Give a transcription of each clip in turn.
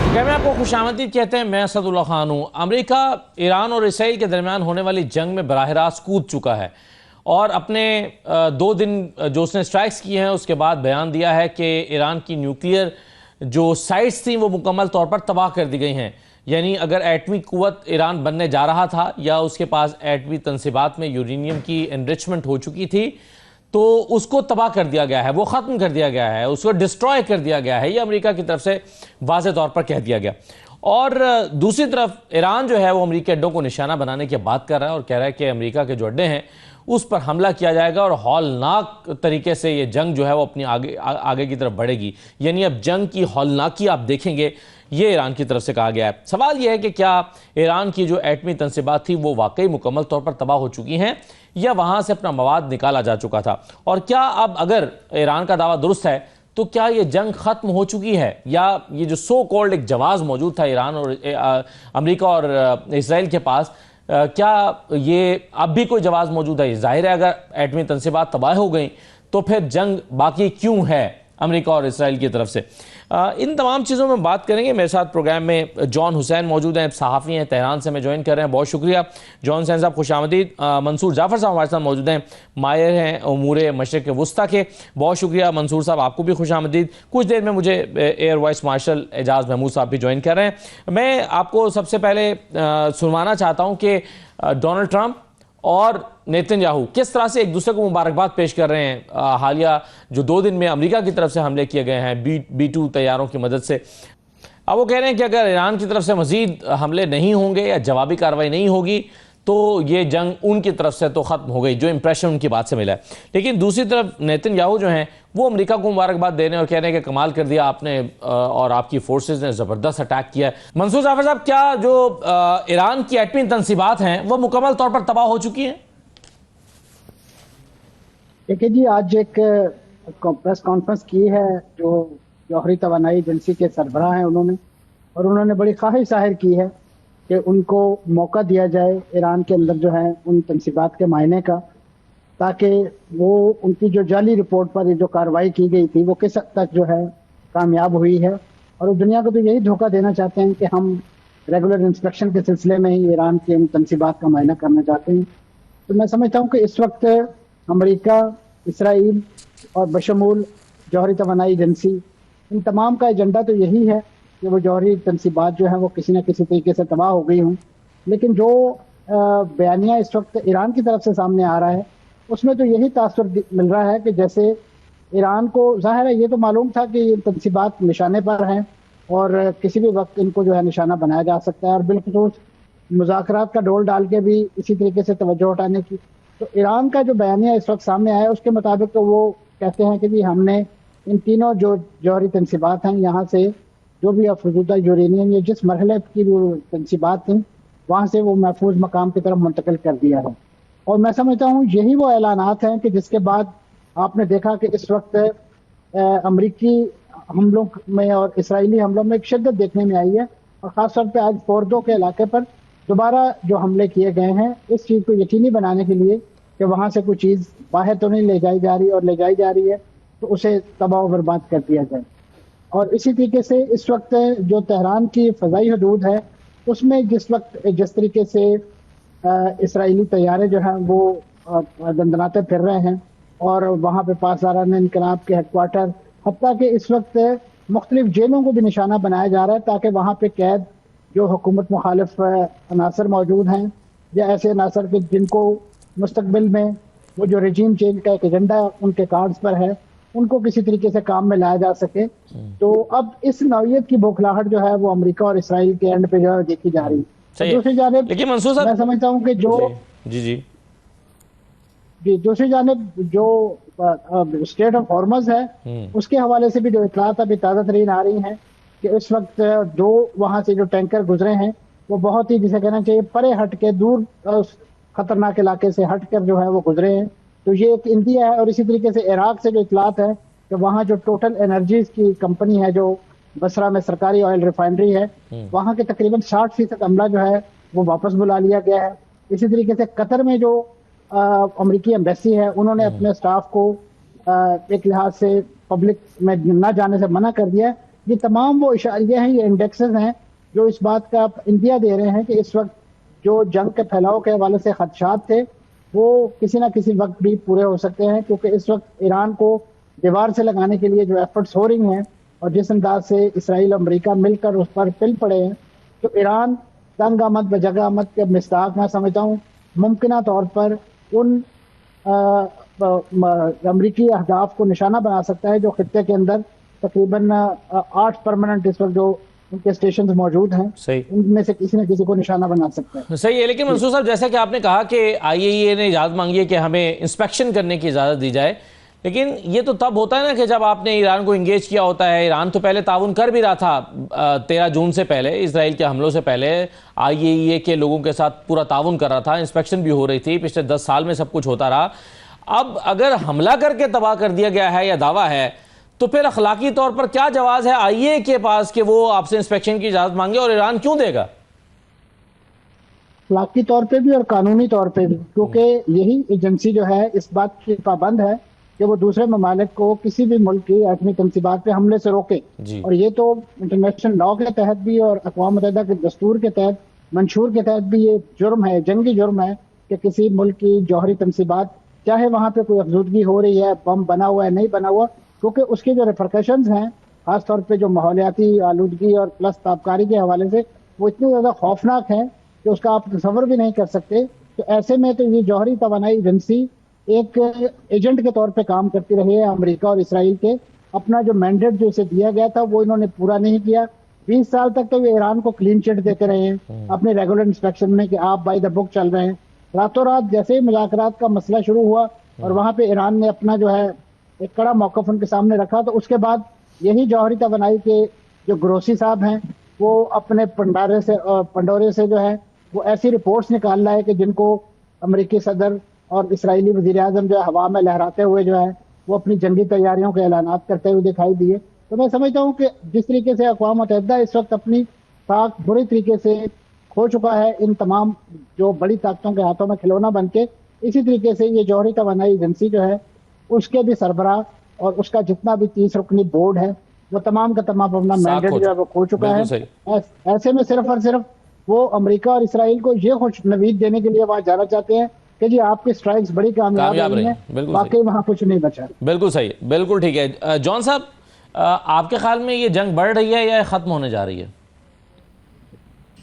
क्या मैं आपको खुशामदीद कहते हैं। मैं असदुल्ला खान हूँ। अमेरिका ईरान और इसराइल के दरमियान होने वाली जंग में बराह रास्त कूद चुका है और अपने 2 दिन जो उसने स्ट्राइक्स किए हैं उसके बाद बयान दिया है कि ईरान की न्यूक्लियर जो साइट्स थी वो मुकम्मल तौर पर तबाह कर दी गई हैं। यानी अगर एटमी कुव्वत ईरान बनने जा रहा था या उसके पास एटमी तनसीबात में यूरेनियम की एनरिचमेंट हो चुकी थी तो उसको तबाह कर दिया गया है, वो ख़त्म कर दिया गया है, उसको डिस्ट्रॉय कर दिया गया है। ये अमेरिका की तरफ से वाज़े तौर पर कह दिया गया। और दूसरी तरफ ईरान जो है वो अमेरिकी अड्डों को निशाना बनाने की बात कर रहा है और कह रहा है कि अमेरिका के जो अड्डे हैं उस पर हमला किया जाएगा और हौलनाक तरीके से ये जंग जो है वो अपनी आगे की तरफ बढ़ेगी। यानी अब जंग की हौलनाकी आप देखेंगे, ये ईरान की तरफ से कहा गया है। सवाल यह है कि क्या ईरान की जो एटमी तनसीबात थी वो वाकई मुकम्मल तौर पर तबाह हो चुकी हैं या वहां से अपना मवाद निकाला जा चुका था, और क्या अब अगर ईरान का दावा दुरुस्त है तो क्या ये जंग खत्म हो चुकी है या ये जो सो कॉल्ड एक जवाब मौजूद था ईरान और अमेरिका और इसराइल के पास, क्या ये अब भी कोई जवाब मौजूद है? जाहिर है अगर एटमी तनसीबात तबाह हो गई तो फिर जंग बाकी क्यों है अमेरिका और इसराइल की तरफ से? इन तमाम चीज़ों में बात करेंगे। मेरे साथ प्रोग्राम में जॉन हुसैन मौजूद हैं, सहाफ़ी हैं, तेहरान से हमें ज्वाइन कर रहे हैं। बहुत शुक्रिया जॉन हुसैन साहब, खुशामदीद। मंसूर जाफ़र साहब हमारे साथ मौजूद हैं, माहिर हैं उमूर मशरिक़ वस्ता के। बहुत शुक्रिया मंसूर साहब, आपको भी खुशामदीद। कुछ देर में मुझे एयर वाइस मार्शल एजाज़ महमूद साहब भी ज्वाइन कर रहे हैं। मैं आपको सबसे पहले सुनवाना चाहता हूँ कि डोनाल्ड ट्रंप और नेतन्याहू किस तरह से एक दूसरे को मुबारकबाद पेश कर रहे हैं हालिया जो 2 दिन में अमेरिका की तरफ से हमले किए गए हैं B-2 तैयारों की मदद से। अब वो कह रहे हैं कि अगर ईरान की तरफ से मजीद हमले नहीं होंगे या जवाबी कार्रवाई नहीं होगी तो ये जंग उनकी तरफ से तो ख़त्म हो गई, जो इंप्रेशन उनकी बात से मिला है। लेकिन दूसरी तरफ नेतन्याहू जो हैं वो अमेरिका को मुबारकबाद दे रहे हैं और कह रहे हैं कि कमाल कर दिया आपने और आपकी फोर्सेस ने ज़बरदस्त अटैक किया है। मंसूर जाफ़र साहब, क्या जो ईरान की एटमी तनसीबात हैं वो मुकम्मल तौर पर तबाह हो चुकी हैं? देखिए जी, आज एक प्रेस कॉन्फ्रेंस की है जो जौहरी तवानाई एजेंसी के सरबराह हैं उन्होंने बड़ी ख्वाहिश जाहिर की है कि उनको मौका दिया जाए ईरान के अंदर जो है उन तनसीबात के मायने का, ताकि वो उनकी जो जाली रिपोर्ट पर जो कार्रवाई की गई थी वो किस हद तक जो है कामयाब हुई है। और वो दुनिया को तो यही धोखा देना चाहते हैं कि हम रेगुलर इंस्पेक्शन के सिलसिले में ही ईरान के उन तनसीबात का मायना करना चाहते हैं। तो मैं समझता हूँ कि इस वक्त अमेरिका, इसराइल और बशमूल जौहरी तवानाई एजेंसी, इन तमाम का एजेंडा तो यही है कि वो जौहरी तनसीबात जो है वो किसी न किसी तरीके से तबाह हो गई हों। लेकिन जो बयानिया इस वक्त ईरान की तरफ से सामने आ रहा है उसमें तो यही तासुर मिल रहा है कि जैसे ईरान को ज़ाहिर है ये तो मालूम था कि ये तनसीबात निशाने पर हैं और किसी भी वक्त इनको जो है निशाना बनाया जा सकता है, और बिलखुसूस मुज़ाकरात का डोल डाल के भी इसी तरीके से तवज्जो हटाने की। तो ईरान का जो बयानिया इस वक्त सामने आया उसके मुताबिक तो वो कहते हैं कि जी हमने इन तीनों जो जौहरी तनसीबात हैं यहाँ से जो भी अफजूदा यूरेनियम या जिस मरहले की जो तनसीबात थी वहाँ से वो महफूज मकाम की तरफ मुंतकिल कर दिया है। और मैं समझता हूँ यही वो ऐलानात हैं कि जिसके बाद आपने देखा कि इस वक्त अमरीकी हमलों में और इसराइली हमलों में एक शिद्दत देखने में आई है, और ख़ासतौर पर आज फोर्दो के इलाके पर दोबारा जो हमले किए गए हैं इस चीज़ को यकीनी बनाने के लिए कि वहाँ से कोई चीज़ बाहर तो नहीं ले जाई जा रही, और ले जाई जा रही है तो उसे तबाह बर्बाद कर दिया जाए। और इसी तरीके से इस वक्त जो तेहरान की फ़ज़ाई हदूद है उसमें जिस तरीके से इसराइली तैयारे जो हैं वो दंदनाते फिर रहे हैं और वहाँ पे पासदारान इनकलाब के हेडक्वार्टर, हत्ता कि इस वक्त मुख्तलिफ जेलों को भी निशाना बनाया जा रहा है ताकि वहाँ पे कैद जो हुकूमत मुखालिफ अनासर मौजूद हैं या ऐसे अनासर के जिनको मुस्तकबिल में वो जो रजीम चेंज का एक एजेंडा उनके कार्ड्स पर है उनको किसी तरीके से काम में लाया जा सके। तो अब इस नौयत की बौखलाहट जो है वो अमेरिका और इसराइल के एंड पे जो है देखी जा रही है। दूसरी जानिब लेकिन मंसूर साहब, मैं समझता हूँ कि जो दूसरी जानिब जो स्टेट ऑफ हॉर्मज है उसके हवाले से भी जो इतलात अभी ताज़ा तरीन आ रही हैं कि इस वक्त जो वहाँ से जो टैंकर गुजरे हैं वो बहुत ही जिसे कहना चाहिए परे हट के दूर खतरनाक इलाके से हट कर जो है वो गुजरे हैं। तो ये एक इंडिया है। और इसी तरीके से इराक से जो इतलात है कि वहाँ जो टोटल एनर्जीज की कंपनी है जो बसरा में सरकारी ऑयल रिफाइनरी है वहाँ के तकरीबन 60% अमला जो है वो वापस बुला लिया गया है। इसी तरीके से कतर में जो अमेरिकी एम्बेसी है उन्होंने अपने स्टाफ को एक लिहाज से पब्लिक में न जाने से मना कर दिया है, ये तमाम वो इशारे हैं, ये इंडेक्सेस हैं जो इस बात का इंदिया दे रहे हैं कि इस वक्त जो जंग के फैलाव के हवाले से खदशात थे वो किसी न किसी वक्त भी पूरे हो सकते हैं, क्योंकि इस वक्त ईरान को दीवार से लगाने के लिए जो एफर्ट्स हो रही हैं और जिस अंदाज से इसराइल और अमेरिका मिलकर उस पर पिल पड़े हैं, तो ईरान तंग आमद बजग आमद के मिस्ताक मैं समझता हूँ मुमकिन तौर पर उन अमरीकी अहदाफ को निशाना बना सकता है जो खित्ते के अंदर तकरीबन 8 परमानेंट इस वक्त जो उनके स्टेशन मौजूद हैं, सही, उनमें से किसी न किसी को निशाना बना सकता है। सही है। लेकिन मंसूर साहब, जैसा कि आपने कहा कि IAEA ने इजाज़त मांगी है कि हमें इंस्पेक्शन करने की इजाज़त दी जाए, लेकिन ये तो तब होता है ना कि जब आपने ईरान को इंगेज किया होता है। ईरान तो पहले ताउन कर भी रहा था, 13 जून से पहले, इसराइल के हमलों से पहले IAEA के लोगों के साथ पूरा ताउन कर रहा था, इंस्पेक्शन भी हो रही थी, पिछले 10 साल में सब कुछ होता रहा। अब अगर हमला करके तबाह कर दिया गया है या दावा है, तो फिर अखलाकी तौर पर क्या जवाब है IAEA के पास कि वो आपसे इंस्पेक्शन की इजाज़त मांगे, और ईरान क्यों देगा? अखलाकी तौर पे भी और कानूनी तौर पे भी, क्योंकि यही एजेंसी जो है इस बात की पाबंद है कि वो दूसरे ममालिक को किसी भी मुल्क की एटमी तंसीबात पे हमले से रोके। और ये तो इंटरनेशनल लॉ के तहत भी और अक़वाम मुत्तहिदा के दस्तूर के तहत, मंशूर के तहत भी ये जुर्म है, जंगी जुर्म है कि किसी मुल्क की जौहरी तंसीबात, चाहे वहाँ पे कोई अफजूदगी हो रही है, बम बना हुआ है, नहीं बना हुआ, क्योंकि उसके जो रिपरकशंस हैं खासतौर पे जो माहौलियाती आलूदगी और प्लस ताबकारी के हवाले से वो इतने ज़्यादा खौफनाक हैं कि उसका आप तसव्वुर भी नहीं कर सकते। तो ऐसे में तो ये जौहरी तवानाई एजेंसी एक एजेंट के तौर पे काम करती रही है अमेरिका और इसराइल के। अपना जो मैंडेट जो इसे दिया गया था वो इन्होंने पूरा नहीं किया। 20 साल तक तो ये ईरान को क्लीन चिट देते रहे हैं अपने रेगुलर इंस्पेक्शन में कि आप बाय द बुक चल रहे हैं। रातों रात जैसे ही मुज़ाकरात का मसला शुरू हुआ और वहाँ पे ईरान ने अपना जो है एक कड़ा मौक़िफ़ उनके सामने रखा, तो उसके बाद यही जौहरी तवानाई के जो ग्रोसी साहब हैं वो अपने पंडोरे से जो है वो ऐसी रिपोर्ट्स निकाल रहा है कि जिनको अमेरिकी सदर और इसराइली वज़ीर आज़म जो है हवा में लहराते हुए जो है वो अपनी जंगी तैयारियों के ऐलानात करते हुए दिखाई दिए। तो मैं समझता हूँ कि जिस तरीके से अक़वाम मुत्तहिदा इस वक्त अपनी ताकत बुरी तरीके से खो चुका है इन तमाम जो बड़ी ताकतों के हाथों में खिलौना बन के, इसी तरीके से ये जौहरी तवानाई एजेंसी जो है उसके भी सरबराह और उसका जितना भी 30 रुकनी बोर्ड है वो तमाम का तमाम अपना मैंडेट जो है वो खो चुका है। ऐसे में सिर्फ और सिर्फ वो अमेरिका और इसराइल को ये खुशनवीद देने के लिए वहां जाना चाहते हैं कि जी आपकी स्ट्राइक्स बड़ी कामयाब रही हैं, वाकई वहां कुछ नहीं बचा। बिल्कुल सही, बिल्कुल ठीक है। जॉन साहब, आपके ख्याल में ये जंग बढ़ रही है या खत्म होने जा रही है?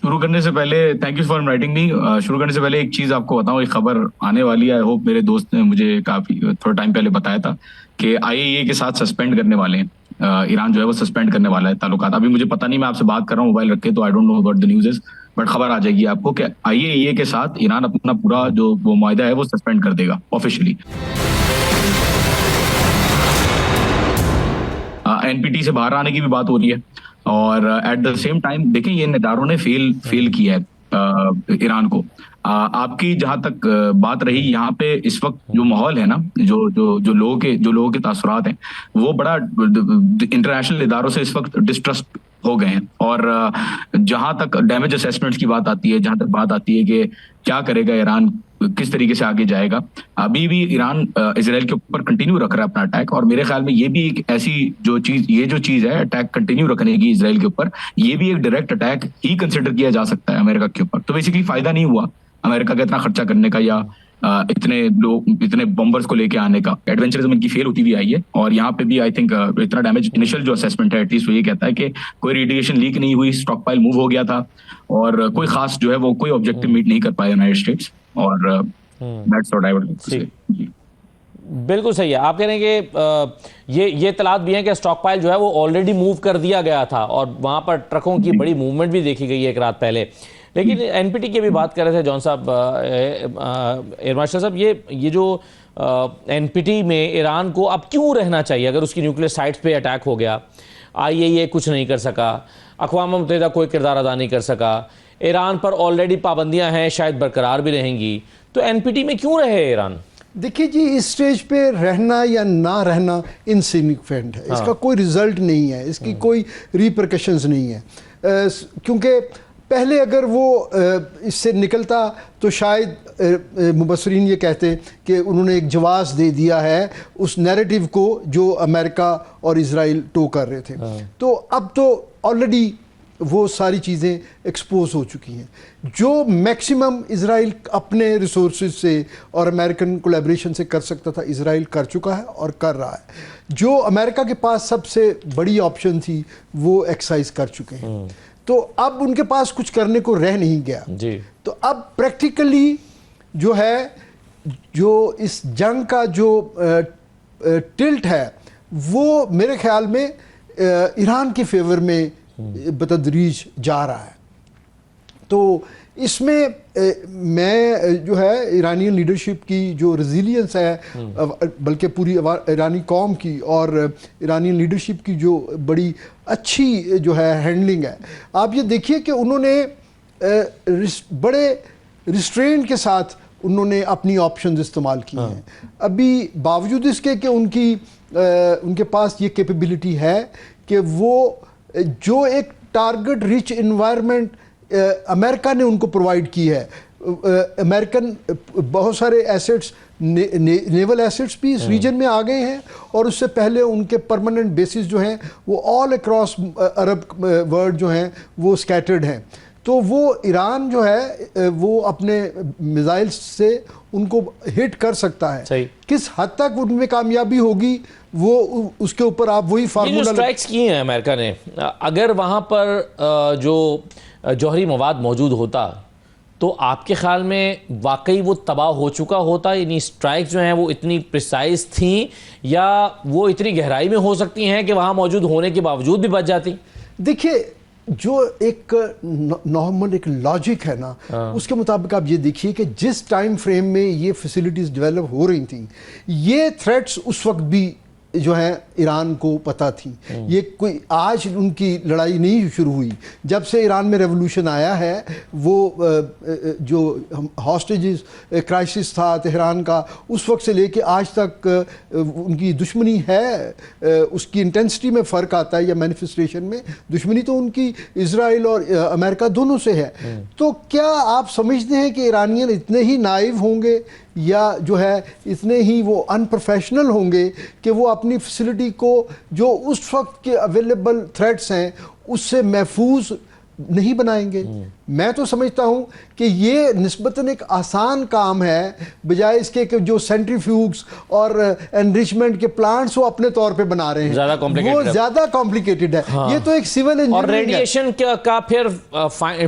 शुरू करने से पहले thank you for inviting me. शुरू करने से पहले एक चीज आपको बताऊं, एक खबर आने वाली है। आई होप, मेरे दोस्त ने मुझे काफी थोड़ा टाइम पहले बताया था कि IAEA के साथ सस्पेंड करने वाले हैं। ईरान जो है वो सस्पेंड करने वाला है ताल्लुकात। अभी मुझे पता नहीं, मैं आपसे बात कर रहा हूँ मोबाइल रख के, तो I don't know what the news is, but खबर आ जाएगी आपको कि IAEA के साथ ईरान अपना पूरा जो वो मुआहिदा है वो सस्पेंड कर देगा ऑफिशियली। NPT से बाहर आने की भी बात हो रही है, और एट द सेम टाइम देखें ये नेतारों ने फेल किया है ईरान को। आपकी जहां तक बात रही, यहाँ पे इस वक्त जो माहौल है ना, जो लोगों के तासुरात हैं वो बड़ा इंटरनेशनल इदारों से इस वक्त डिस्ट्रस्ट हो गए हैं। और जहां तक डैमेज असेसमेंट्स की बात आती है, जहां तक बात आती है कि क्या करेगा ईरान, किस तरीके से आगे जाएगा, अभी भी ईरान इजराइल के ऊपर कंटिन्यू रख रहा है अपना अटैक। और मेरे ख्याल में ये भी एक ऐसी जो चीज है अटैक कंटिन्यू रखने की इजराइल के ऊपर, ये भी एक डायरेक्ट अटैक ही कंसिडर किया जा सकता है अमेरिका के ऊपर। तो बेसिकली फायदा नहीं हुआ अमेरिका का इतना खर्चा करने का या इतने बॉम्बर्स को लेके आने का। एडवेंचरिज्म इनकी फेल होती हुई आई है। और यहाँ पे भी आई थिंक इतना डैमेज, इनिशियल जो असेसमेंट है एटलीस्ट वो ये कहता है कि कोई रेडिएशन लीक नहीं हुई, स्टॉक पाइल मूव हो गया था, और कोई खास जो है वो कोई ऑब्जेक्टिव मीट नहीं कर पाए यूनाइटेड स्टेट्स। और that's what I would say. बिल्कुल सही है, आप कह रहे हैं कि ये इत्तलात भी हैं कि स्टॉक पाइल जो है वो ऑलरेडी मूव कर दिया गया था, और वहाँ पर ट्रकों की बड़ी मूवमेंट भी देखी गई है एक रात पहले। लेकिन NPT की भी बात कर रहे थे जॉन साहब, एयर मार्शल साहब, ये जो NPT में ईरान को अब क्यों रहना चाहिए अगर उसकी न्यूक्लियर साइट्स पे अटैक हो गया? IAEA कुछ नहीं कर सका, अक़वाम मुत्तहिदा कोई किरदार अदा नहीं कर सका, ईरान पर ऑलरेडी पाबंदियां हैं, शायद बरकरार भी रहेंगी, तो NPT में क्यों रहे ईरान? देखिए जी, इस स्टेज पे रहना या ना रहना इनसिग्निफिकेंट है। इसका कोई रिजल्ट नहीं है, इसकी कोई रिपरकशंस नहीं है, क्योंकि पहले अगर वो इससे निकलता तो शायद मुबसरीन ये कहते कि उन्होंने एक जवाब दे दिया है उस नैरेटिव को जो अमेरिका और इजराइल टो कर रहे थे। तो अब तो ऑलरेडी वो सारी चीज़ें एक्सपोज हो चुकी हैं। जो मैक्सिमम इजराइल अपने रिसोर्सेज से और अमेरिकन कोलैबोरेशन से कर सकता था, इजराइल कर चुका है और कर रहा है। जो अमेरिका के पास सबसे बड़ी ऑप्शन थी वो एक्सरसाइज कर चुके हैं। तो अब उनके पास कुछ करने को रह नहीं गया जी। तो अब प्रैक्टिकली जो है, जो इस जंग का जो टिल्ट है वो मेरे ख्याल में ईरान के फेवर में बतदरीज जा रहा है। तो इसमें मैं जो है ईरानियन लीडरशिप की जो रेजिलियंस है, बल्कि पूरी ईरानी कौम की और ईरानियन लीडरशिप की जो बड़ी अच्छी जो है हैंडलिंग है, आप ये देखिए कि उन्होंने बड़े रिस्ट्रेंट के साथ उन्होंने अपनी ऑप्शंस इस्तेमाल की हैं। अभी बावजूद इसके कि उनके पास ये कैपेबिलिटी है कि वो जो एक टारगेट रिच इन्वायरमेंट अमेरिका ने उनको प्रोवाइड की है, अमेरिकन बहुत सारे एसेट्स, नेवल एसेट्स भी इस रीजन में आ गए हैं और उससे पहले उनके परमानेंट बेसिस जो हैं वो ऑल अक्रॉस अरब वर्ल्ड जो हैं वो स्कैटर्ड हैं। तो वो ईरान जो है वो अपने मिसाइल से उनको हिट कर सकता है। सही। किस हद तक उनमें कामयाबी होगी वो उसके ऊपर आप वही फार्मूला स्ट्राइक्स किए हैं अमेरिका ने, अगर वहां पर जो जौहरी मवाद मौजूद होता तो आपके ख्याल में वाकई वो तबाह हो चुका होता? यानी स्ट्राइक्स जो हैं वो इतनी प्रिसाइज थी या वो इतनी गहराई में हो सकती हैं कि वहां मौजूद होने के बावजूद भी बच जाती? देखिए, जो एक नॉर्मल एक लॉजिक है ना, उसके मुताबिक आप ये देखिए कि जिस टाइम फ्रेम में ये फैसिलिटीज़ डेवलप हो रही थी, ये थ्रेट्स उस वक्त भी जो है ईरान को पता थी। ये कोई आज उनकी लड़ाई नहीं शुरू हुई। जब से ईरान में रेवोल्यूशन आया है, वो जो हॉस्टेजेस क्राइसिस था तेहरान का, उस वक्त से लेके आज तक उनकी दुश्मनी है। उसकी इंटेंसिटी में फ़र्क आता है या मैनिफेस्टेशन में। दुश्मनी तो उनकी इजराइल और अमेरिका दोनों से है। तो क्या आप समझते हैं कि ईरानियन इतने ही नाइव होंगे या जो है इतने ही वो अनप्रोफेशनल होंगे कि वो अपनी फैसिलिटी को जो उस वक्त के अवेलेबल थ्रेट्स हैं उससे महफूज नहीं बनाएंगे? मैं तो समझता हूं कि ये निस्बतन एक आसान काम है, बजाय इसके कि जो सेंट्रीफ्यूग्स और एनरिचमेंट के प्लांट्स वो अपने तौर पे बना रहे हैं, वो ज़्यादा कॉम्प्लिकेटेड है। हाँ। ये तो एक सिविल इंजीनियरिंग और रेडिएशन का फिर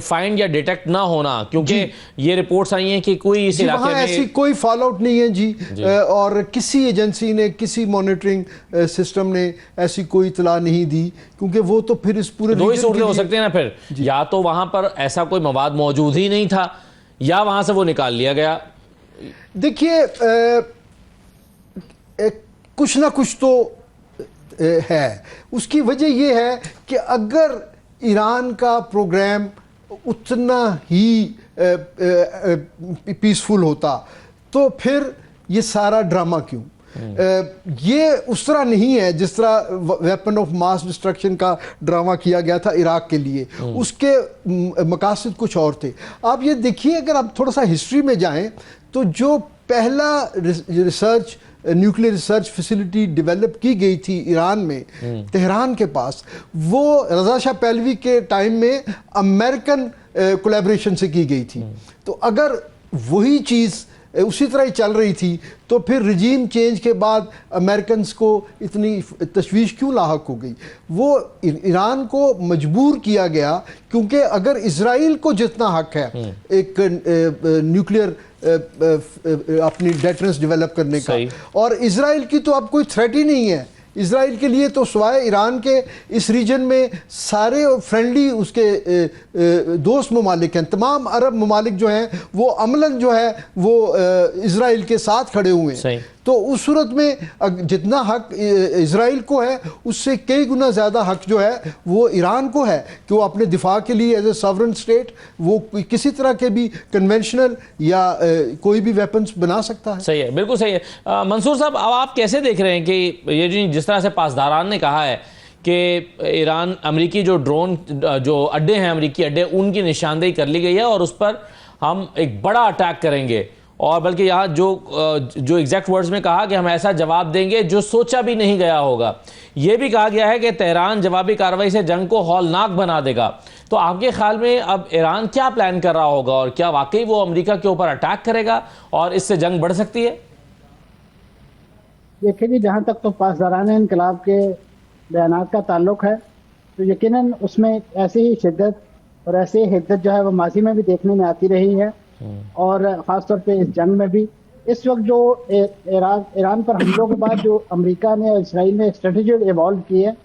फाइंड या डिटेक्ट ना होना, क्योंकि ये रिपोर्ट्स आई हैं कि कोई इस इलाके में ऐसी कोई फॉल आउट नहीं है जी। और किसी एजेंसी ने, किसी मॉनिटरिंग सिस्टम ने ऐसी कोई इतला नहीं दी, क्योंकि वो तो फिर इस पूरे दो ही सूरतें हो सकते हैं ना फिर, या तो वहां पर ऐसा कोई मवाद मौजूद ही नहीं था या वहां से वो निकाल लिया गया। देखिए, कुछ ना कुछ तो है। उसकी वजह यह है कि अगर ईरान का प्रोग्राम उतना ही पीसफुल होता तो फिर ये सारा ड्रामा क्यों? ये उस तरह नहीं है जिस तरह वेपन ऑफ मास डिस्ट्रक्शन का ड्रामा किया गया था इराक के लिए। उसके मकासद कुछ और थे। आप ये देखिए, अगर आप थोड़ा सा हिस्ट्री में जाएं तो जो पहला research nuclear research facility develop की गई थी ईरान में, तेहरान के पास, वो रज़ा शाह पहलवी के टाइम में अमेरिकन कोलैबोरेशन से की गई थी। तो अगर वही चीज़ उसी तरह ही चल रही थी तो फिर रिजीम चेंज के बाद अमेरिकन को इतनी तशवीश क्यों लाहक हो गई? वो ईरान को मजबूर किया गया, क्योंकि अगर इजराइल को जितना हक है एक न्यूक्लियर अपनी डेटरेंस डेवलप करने का, और इजराइल की तो अब कोई थ्रेट ही नहीं है। इजराइल के लिए तो सिवाय ईरान के इस रीजन में सारे फ्रेंडली उसके दोस्त ममालिक हैं। तमाम अरब ममालिक जो हैं वो अमलन जो है वो इजराइल के साथ खड़े हुए हैं। तो उस सूरत में जितना हक इजराइल को है उससे कई गुना ज़्यादा हक जो है वो ईरान को है कि वो अपने दिफा के लिए एज ए सॉवरेन स्टेट वो किसी तरह के भी कन्वेंशनल या कोई भी वेपन्स बना सकता है। सही है, बिल्कुल सही है। मंसूर साहब, अब आप कैसे देख रहे हैं कि ये जिस तरह से पासदारान ने कहा है कि ईरान अमेरिकी जो ड्रोन जो अड्डे हैं, अमेरिकी अड्डे, उनकी निशानदेही कर ली गई है और उस पर हम एक बड़ा अटैक करेंगे। और बल्कि यहाँ जो एग्जैक्ट वर्ड्स में कहा कि हम ऐसा जवाब देंगे जो सोचा भी नहीं गया होगा। ये भी कहा गया है कि तेहरान जवाबी कार्रवाई से जंग को हौलनाक बना देगा। तो आपके ख्याल में अब ईरान क्या प्लान कर रहा होगा और क्या वाकई वो अमेरिका के ऊपर अटैक करेगा और इससे जंग बढ़ सकती है? देखिए जी, जहाँ तक तो पासदारान इनकलाब के बयानात का ताल्लुक है तो यकीनन उसमें ऐसी ही शिद्दत और ऐसी हिद्दत जो है वो माजी में भी देखने में आती रही है और ख़ासतौर पे इस जंग में भी। इस वक्त जो ईरान पर हमलों के बाद जो अमेरिका ने और इसराइल ने स्ट्रेटजी इवॉल्व की है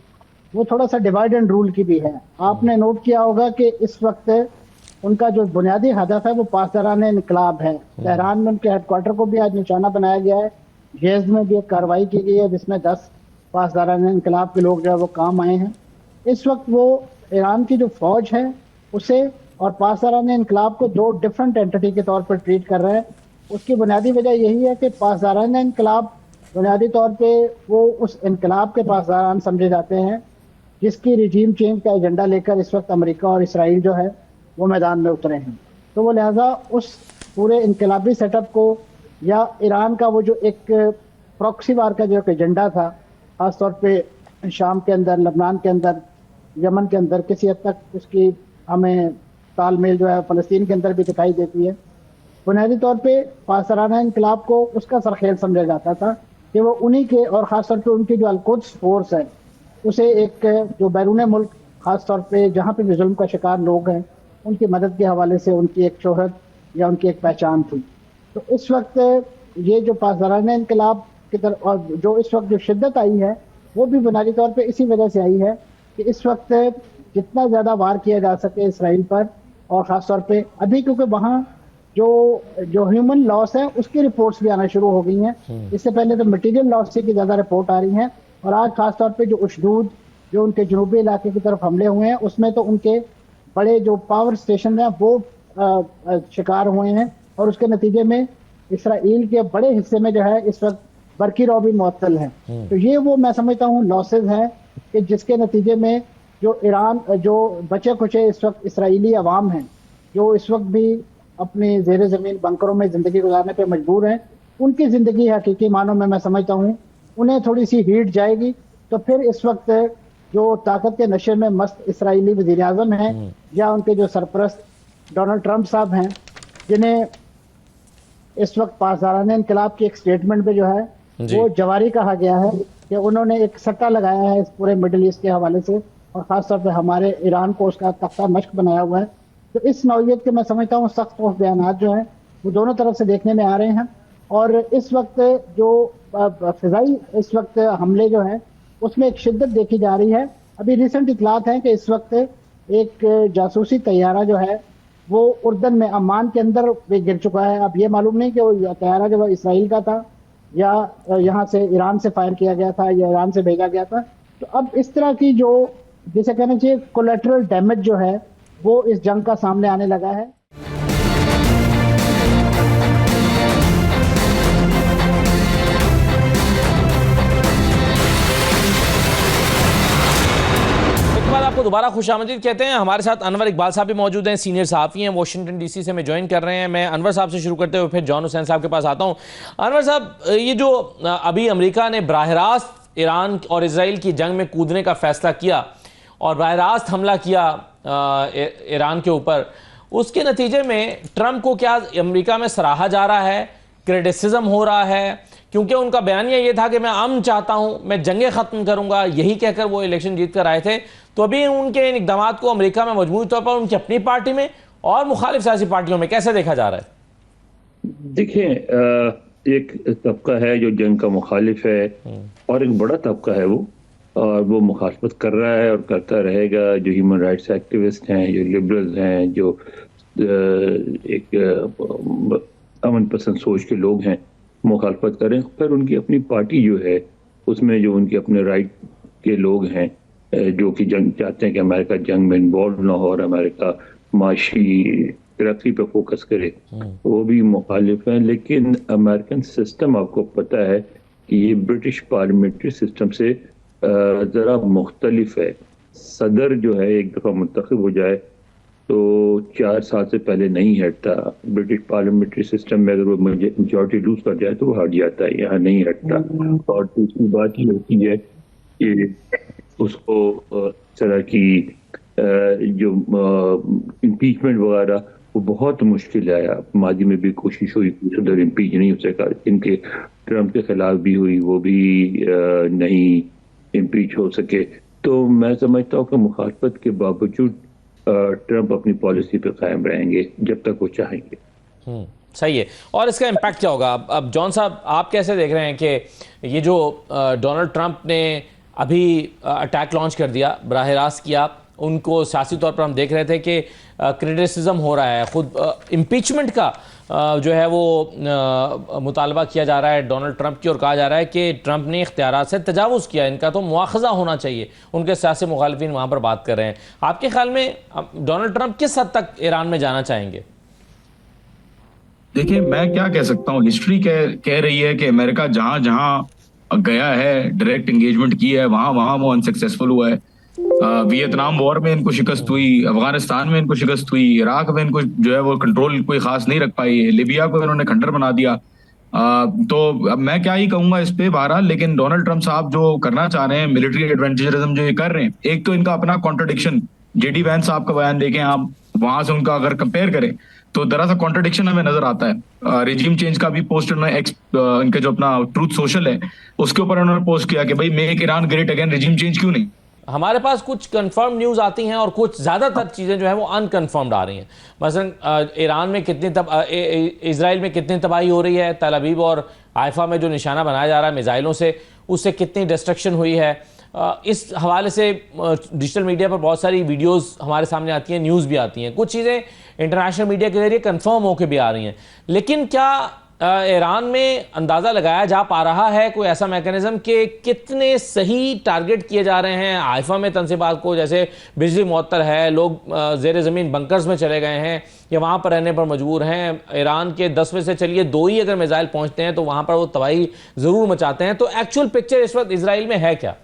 वो थोड़ा सा डिवाइड एंड रूल की भी है। आपने नोट किया होगा कि इस वक्त उनका जो बुनियादी हदफ है वो पासदारान इनकलाब है। तेहरान में उनके हेडक्वार्टर को भी आज निशाना बनाया गया है। गेज में भी एक कार्रवाई की गई है जिसमें 10 पासदारान इनकलाब के लोग जो है वो काम आए हैं। इस वक्त वो ईरान की जो फौज है उसे और पासदारान इनकलाब को दो डिफरेंट एंटिटी के तौर पर ट्रीट कर रहे हैं। उसकी बुनियादी वजह यही है कि पासदारान इनकलाब बुनियादी तौर पे वो उस इनकलाब के पासदारान समझे जाते हैं जिसकी रिजीम चेंज का एजेंडा लेकर इस वक्त अमेरिका और इसराइल जो है वो मैदान में उतरे हैं। तो वो लिहाजा उस पूरे इनकलाबी सेटअप को या ईरान का वो जो एक प्रॉक्सी वार का जो एक एजेंडा था, ख़ासतौर पे शाम के अंदर, लबनान के अंदर, यमन के अंदर, किसी हद तक उसकी हमें तालमेल जो है फ़लस्तीन के अंदर भी दिखाई देती है। बुनियादी तौर पे पासदारान इनकलाब को उसका सरखेल समझा जाता था कि वो उन्हीं के और ख़ासतौर पे उनकी जो अल-कुद्स फोर्स है उसे एक जो बैरून मुल्क ख़ासतौर पे जहाँ पे भी जुल्म का शिकार लोग हैं उनकी मदद के हवाले से उनकी एक शोहरत या उनकी एक पहचान थी। तो इस वक्त ये जो पासदारान इनकलाब की तरफ और जो इस वक्त जो शिद्दत आई है वो भी बुनियादी तौर पे इसी वजह से आई है कि इस वक्त जितना ज़्यादा वार किया जा सके इसराइल पर, और ख़ासतौर पे अभी क्योंकि वहाँ जो ह्यूमन लॉस है उसकी रिपोर्ट्स भी आना शुरू हो गई हैं। इससे पहले तो मटीरियल लॉस की ज़्यादा रिपोर्ट आ रही हैं और आज ख़ासतौर पे जो उशदूद जो उनके जनूबी इलाके की तरफ हमले हुए हैं उसमें तो उनके बड़े जो पावर स्टेशन हैं वो शिकार हुए हैं और उसके नतीजे में इसराइल के बड़े हिस्से में जो है इस वक्त बरकी रॉ भी मुअत्तल है। तो ये वो मैं समझता हूँ लॉसेज हैं कि जिसके नतीजे में जो ईरान जो बचे खुचे इस वक्त इसराइली अवाम हैं जो इस वक्त भी अपने ज़ेरे ज़मीन बंकरों में ज़िंदगी गुजारने पे मजबूर हैं, उनकी ज़िंदगी हकीकी मानों में मैं समझता हूँ उन्हें थोड़ी सी हीट जाएगी। तो फिर इस वक्त जो ताकत के नशे में मस्त इसराइली वज़ीर आज़म हैं या उनके जो सरपरस्त डोनाल्ड ट्रंप साहब हैं, जिन्हें इस वक्त पासदारान इनकलाब की एक स्टेटमेंट पे जो है वो जवारी कहा गया है कि उन्होंने एक सट्टा लगाया है इस पूरे मिडिल ईस्ट के हवाले से और ख़ासतौर पे हमारे ईरान को उसका तख्ता मश्क बनाया हुआ है। तो इस नौइयत के मैं समझता हूँ सख्त ठोस बयानात जो हैं वो दोनों तरफ से देखने में आ रहे हैं। और इस वक्त जो फ़िज़ाई इस वक्त हमले जो हैं उसमें एक शिद्दत देखी जा रही है। अभी रिसेंट इतलात हैं कि इस वक्त एक जासूसी तैयारा जो है वो उर्दन में अम्मान के अंदर भी गिर चुका है। अब ये मालूम नहीं कि वो तैयारा जो इसराइल का था या यहाँ से ईरान से फायर किया गया था या ईरान से भेजा गया था। तो अब इस तरह की जो जिसे कहना चाहिए कोलेटरल डैमेज जो है वो इस जंग का सामने आने लगा है। आपको दोबारा खुशामदीद कहते हैं। हमारे साथ अनवर इकबाल साहब भी मौजूद हैं, सीनियर सहाफ़ी हैं, वाशिंगटन डीसी से हमें ज्वाइन कर रहे हैं। मैं अनवर साहब से शुरू करते हुए फिर जॉन हुसैन साहब के पास आता हूं। अनवर साहब, ये जो अभी अमेरिका ने बराह रास्त ईरान और इसराइल की जंग में कूदने का फैसला किया और बराह रास्त हमला किया ईरान के ऊपर, उसके नतीजे में ट्रंप को क्या अमेरिका में सराहा जा रहा है, क्रिटिसिज्म हो रहा है? क्योंकि उनका बयानिया ये था कि मैं अमन चाहता हूं, मैं जंगें ख़त्म करूंगा, यही कहकर वो इलेक्शन जीत कर आए थे। तो अभी उनके इन इक़दामात को अमेरिका में मजमूई तौर पर उनकी अपनी पार्टी में और मुखालिफ सियासी पार्टियों में कैसे देखा जा रहा है? देखिए, एक तबका है जो जंग का मुखालिफ है और एक बड़ा तबका है वो मुखालफत कर रहा है और करता रहेगा। जो ह्यूमन राइट्स एक्टिविस्ट हैं, जो लिबरल्स हैं, जो एक अमन पसंद सोच के लोग हैं, मुखालफत करें। फिर उनकी अपनी पार्टी जो है उसमें जो उनके अपने राइट के लोग हैं जो कि जंग चाहते हैं कि अमेरिका जंग में इन्वॉल्व ना हो और अमेरिका माशी तरक्की पे फोकस करे, वो भी मुखालिफ हैं। लेकिन अमेरिकन सिस्टम आपको पता है कि ये ब्रिटिश पार्लियामेंट्री सिस्टम से ज़रा मुख्तलिफ है। सदर जो है एक दफ़ा मुंतखब हो जाए तो 4 साल से पहले नहीं हटता। ब्रिटिश पार्लियामेंट्री सिस्टम में अगर वो मेजॉरिटी लूज कर जाए तो वो हट जाता है, यहाँ नहीं हटता। और दूसरी बात ये होती है कि उसको इस तरह की जो इम्पीचमेंट वगैरह वो बहुत मुश्किल है। माजी में भी कोशिश हुई, उधर इम्पीच नहीं हो सका। इनके ट्रम्प के खिलाफ भी हुई, वो भी नहीं इम्पीच हो सके। तो मैं समझता हूँ कि मुखालफत के बावजूद ट्रम्प अपनी पॉलिसी पे कायम रहेंगे जब तक वो चाहेंगे। सही है। और इसका इम्पैक्ट क्या होगा? अब जॉन साहब, आप कैसे देख रहे हैं कि ये जो डोनाल्ड ट्रंप ने अभी अटैक लॉन्च कर दिया, बराह रास्त किया, उनको सियासी तौर पर हम देख रहे थे कि क्रिटिसिज्म हो रहा है, खुद इम्पीचमेंट का जो है वो मुतालबा किया जा रहा है डोनाल्ड ट्रंप की, और कहा जा रहा है कि ट्रंप ने इख्तियारात से तजावुज़ किया, इनका तो मुआखज़ा होना चाहिए। उनके सियासी मुखालिफिन वहाँ पर बात कर रहे हैं। आपके ख्याल में डोनाल्ड ट्रंप किस हद तक ईरान में जाना चाहेंगे? देखिए, मैं क्या कह सकता हूँ, हिस्ट्री कह रही है कि अमेरिका जहां जहां गया है, डायरेक्ट एंगेजमेंट की है, वहां वहां वो अनसक्सेसफुल हुआ है। वियतनाम वॉर में इनको शिकस्त हुई, अफगानिस्तान में इनको शिकस्त हुई, इराक में इनको जो है वो कंट्रोल कोई खास नहीं रख पाई, लिबिया को इन्होंने खंडर बना दिया। तो अब मैं क्या ही कहूंगा इस पे बहरहाल। लेकिन डोनाल्ड ट्रंप साहब जो करना चाह रहे हैं, मिलिट्री एडवेंचरिज्म जो ये कर रहे हैं, एक तो इनका अपना कॉन्ट्रडिक्शन, जेडी वैंस साहब का बयान देखें आप, वहां से उनका अगर कंपेयर करें तो दरअसल कॉन्ट्रडिक्शन हमें नजर आता है। रिजीम चेंज का भी पोस्ट उन्होंने इनके जो अपना ट्रूथ सोशल है उसके ऊपर उन्होंने पोस्ट किया कि भाई make Iran great again, regime change क्यों नहीं। हमारे पास कुछ कंफर्म न्यूज़ आती हैं और कुछ ज़्यादातर चीज़ें जो है वो अनकन्फर्म्ड आ रही हैं। मसलन ईरान में इजराइल में कितनी तबाही हो रही है, तल अवीव और हाइफा में जो निशाना बनाया जा रहा है मिसाइलों से, उससे कितनी डिस्ट्रक्शन हुई है। इस हवाले से डिजिटल मीडिया पर बहुत सारी वीडियोस हमारे सामने आती हैं, न्यूज़ भी आती हैं, कुछ चीज़ें इंटरनेशनल मीडिया के जरिए कंफर्म होकर भी आ रही हैं। लेकिन क्या ईरान में अंदाज़ा लगाया जा पा रहा है कोई ऐसा मैकेनिज्म कि कितने सही टारगेट किए जा रहे हैं हाइफा में तनसीबात को? जैसे बिजली मुअत्तल है, लोग ज़ेर ज़मीन बंकर्स में चले गए हैं या वहाँ पर रहने पर मजबूर हैं। ईरान के 10 में से चलिए 2 ही अगर मिसाइल पहुँचते हैं तो वहाँ पर वो तबाही ज़रूर मचाते हैं। तो एक्चुअल पिक्चर इस वक्त इसराइल में है क्या?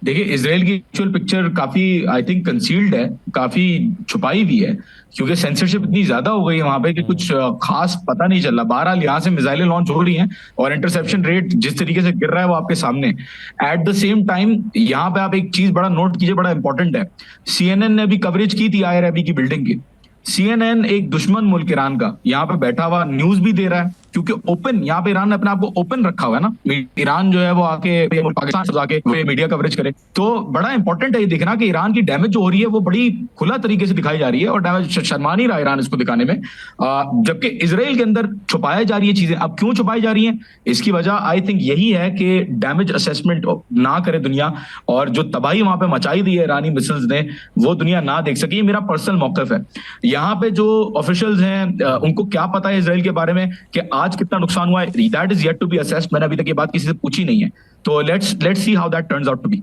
देखिए, इसराइल की एक्चुअल पिक्चर काफी आई थिंक कंसील्ड है, काफी छुपाई भी है, क्योंकि सेंसरशिप इतनी ज्यादा हो गई है वहां पे कि कुछ खास पता नहीं चल रहा। बहरहाल यहाँ से मिसाइलें लॉन्च हो रही हैं और इंटरसेप्शन रेट जिस तरीके से गिर रहा है वो आपके सामने। एट द सेम टाइम यहाँ पे आप एक चीज बड़ा नोट कीजिए, बड़ा इंपॉर्टेंट है। CNN ने भी कवरेज की थी IRIB की बिल्डिंग की। CNN एक दुश्मन मुल्क ईरान का यहाँ पे बैठा हुआ न्यूज भी दे रहा है, क्योंकि ओपन यहाँ पे ईरान ने अपने आप को ओपन रखा हुआ है ना। ईरान जो है वो आके पाकिस्तान से जाके मीडिया कवरेज करे। तो बड़ा इंपॉर्टेंट है ये देखना कि ईरान की डैमेज जो हो रही है वो बड़ी खुला तरीके से दिखाई जा रही है और डैमेज शर्मा नहीं रहा ईरान इसको दिखाने में, जबकि इसराइल के अंदर छुपाया जा रही है चीजें। अब क्यों छुपाई जा रही है, इसकी वजह आई थिंक यही है कि डैमेज असेसमेंट ना करे दुनिया, और जो तबाही वहां पे मचाई दी है ईरानी मिसाइल्स ने वो दुनिया ना देख सके। मेरा पर्सनल मौकफ है। यहाँ पे जो ऑफिशियल्स हैं उनको क्या पता है इसराइल के बारे में कि आज कितना नुकसान हुआ है, that is yet to be assessed. मैंने अभी तक ये बात किसी से पूछी नहीं है, तो let's see how that turns out to be.